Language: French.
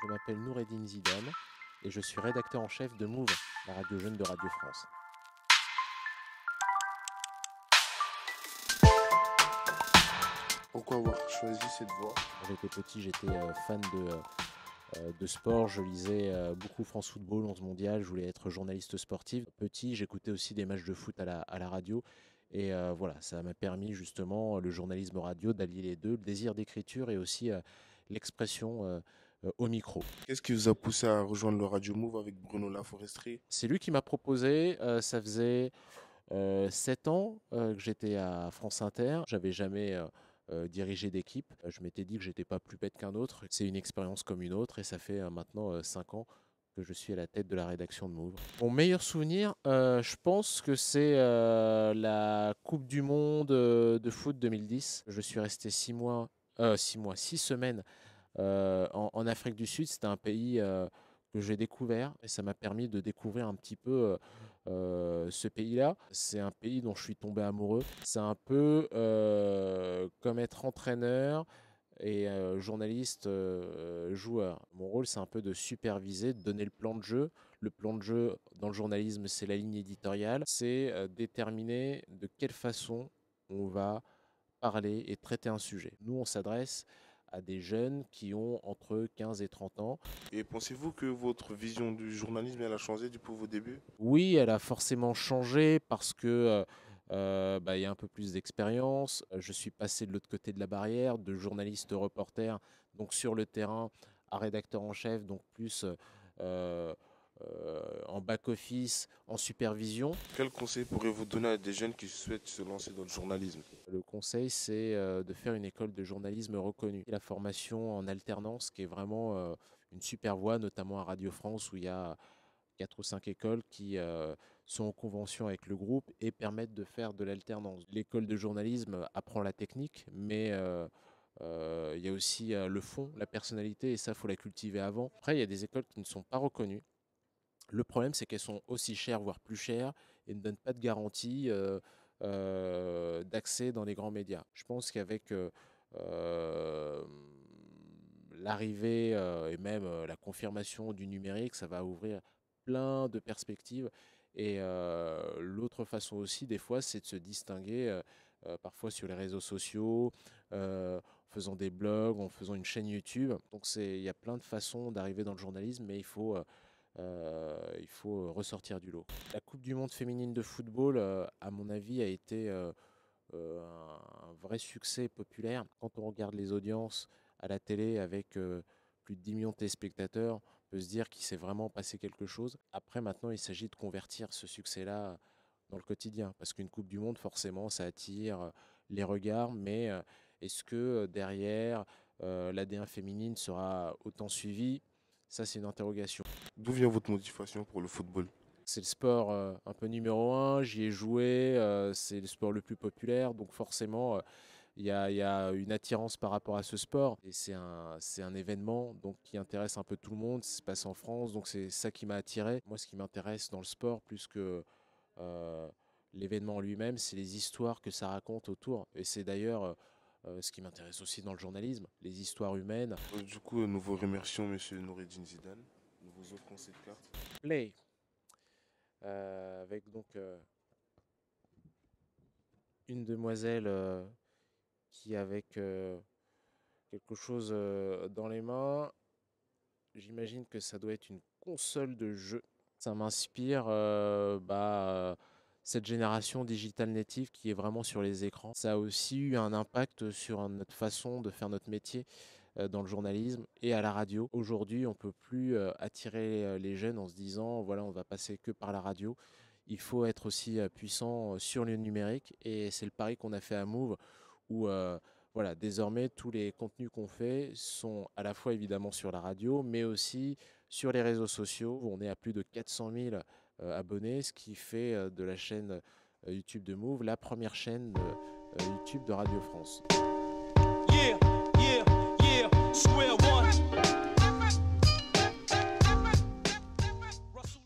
Je m'appelle Noureddine Zidane et je suis rédacteur en chef de Move, la radio jeune de Radio France. Pourquoi avoir choisi cette voie? Quand j'étais petit, j'étais fan de sport, je lisais beaucoup France Football, 11 mondial, je voulais être journaliste sportif. Petit, j'écoutais aussi des matchs de foot à la radio. Et voilà, ça m'a permis justement, le journalisme radio, d'allier les deux, le désir d'écriture et aussi l'expression au micro. Qu'est-ce qui vous a poussé à rejoindre le Radio Move avec Bruno Laforesterie? C'est lui qui m'a proposé, ça faisait 7 ans que j'étais à France Inter. J'avais jamais dirigé d'équipe. Je m'étais dit que j'étais pas plus bête qu'un autre. C'est une expérience comme une autre et ça fait maintenant 5 ans que je suis à la tête de la rédaction de Move. Mon meilleur souvenir, je pense que c'est la Coupe du Monde de foot 2010. Je suis resté 6 semaines en Afrique du Sud. C'était un pays que j'ai découvert et ça m'a permis de découvrir un petit peu ce pays-là. C'est un pays dont je suis tombé amoureux. C'est un peu comme être entraîneur et journaliste, joueur. Mon rôle, c'est un peu de superviser, de donner le plan de jeu. Le plan de jeu dans le journalisme, c'est la ligne éditoriale. C'est déterminer de quelle façon on va parler et traiter un sujet. Nous, on s'adresse à des jeunes qui ont entre 15 et 30 ans. Et pensez-vous que votre vision du journalisme elle a changé depuis vos débuts? Oui, elle a forcément changé parce que il y a un peu plus d'expérience. Je suis passé de l'autre côté de la barrière, de journaliste reporter, donc sur le terrain, à rédacteur en chef, donc plus en back-office, en supervision. Quel conseil pourriez-vous donner à des jeunes qui souhaitent se lancer dans le journalisme? Le conseil, c'est de faire une école de journalisme reconnue. La formation en alternance, qui est vraiment une super voie, notamment à Radio France, où il y a 4 ou 5 écoles qui sont en convention avec le groupe et permettent de faire de l'alternance. L'école de journalisme apprend la technique, mais il y a aussi le fond, la personnalité, et ça, il faut la cultiver avant. Après, il y a des écoles qui ne sont pas reconnues. Le problème, c'est qu'elles sont aussi chères, voire plus chères, et ne donnent pas de garantie d'accès dans les grands médias. Je pense qu'avec euh, l'arrivée et même la confirmation du numérique, ça va ouvrir plein de perspectives. Et l'autre façon aussi, des fois, c'est de se distinguer parfois sur les réseaux sociaux, en faisant des blogs, en faisant une chaîne YouTube. Donc il y a plein de façons d'arriver dans le journalisme, mais il faut ressortir du lot. La Coupe du Monde féminine de football, à mon avis, a été un vrai succès populaire. Quand on regarde les audiences à la télé avec plus de 10 millions de téléspectateurs, on peut se dire qu'il s'est vraiment passé quelque chose. Après, maintenant, il s'agit de convertir ce succès-là dans le quotidien. Parce qu'une Coupe du Monde, forcément, ça attire les regards. Mais est-ce que derrière, l'AD1 féminine sera autant suivie? Ça, c'est une interrogation. D'où vient votre motivation pour le football? C'est le sport un peu numéro un, j'y ai joué, c'est le sport le plus populaire, donc forcément, il y a une attirance par rapport à ce sport. Et c'est un événement donc, qui intéresse un peu tout le monde, ça se passe en France, donc c'est ça qui m'a attiré. Moi, ce qui m'intéresse dans le sport, plus que euh, l'événement lui-même, c'est les histoires que ça raconte autour. Et c'est d'ailleurs ce qui m'intéresse aussi dans le journalisme, les histoires humaines. Du coup, nous vous remercions, monsieur Noureddine Zidane. Nous vous offrons cette carte. Play, avec donc une demoiselle qui avec quelque chose dans les mains. J'imagine que ça doit être une console de jeu. Ça m'inspire cette génération digital native qui est vraiment sur les écrans. Ça a aussi eu un impact sur notre façon de faire notre métier dans le journalisme et à la radio. Aujourd'hui, on ne peut plus attirer les jeunes en se disant voilà, on va passer que par la radio. Il faut être aussi puissant sur le numérique et c'est le pari qu'on a fait à Move où voilà, désormais tous les contenus qu'on fait sont à la fois évidemment sur la radio mais aussi sur les réseaux sociaux où on est à plus de 400 000 abonnés, ce qui fait de la chaîne YouTube de Move la première chaîne YouTube de Radio France. Yeah, yeah, yeah, swear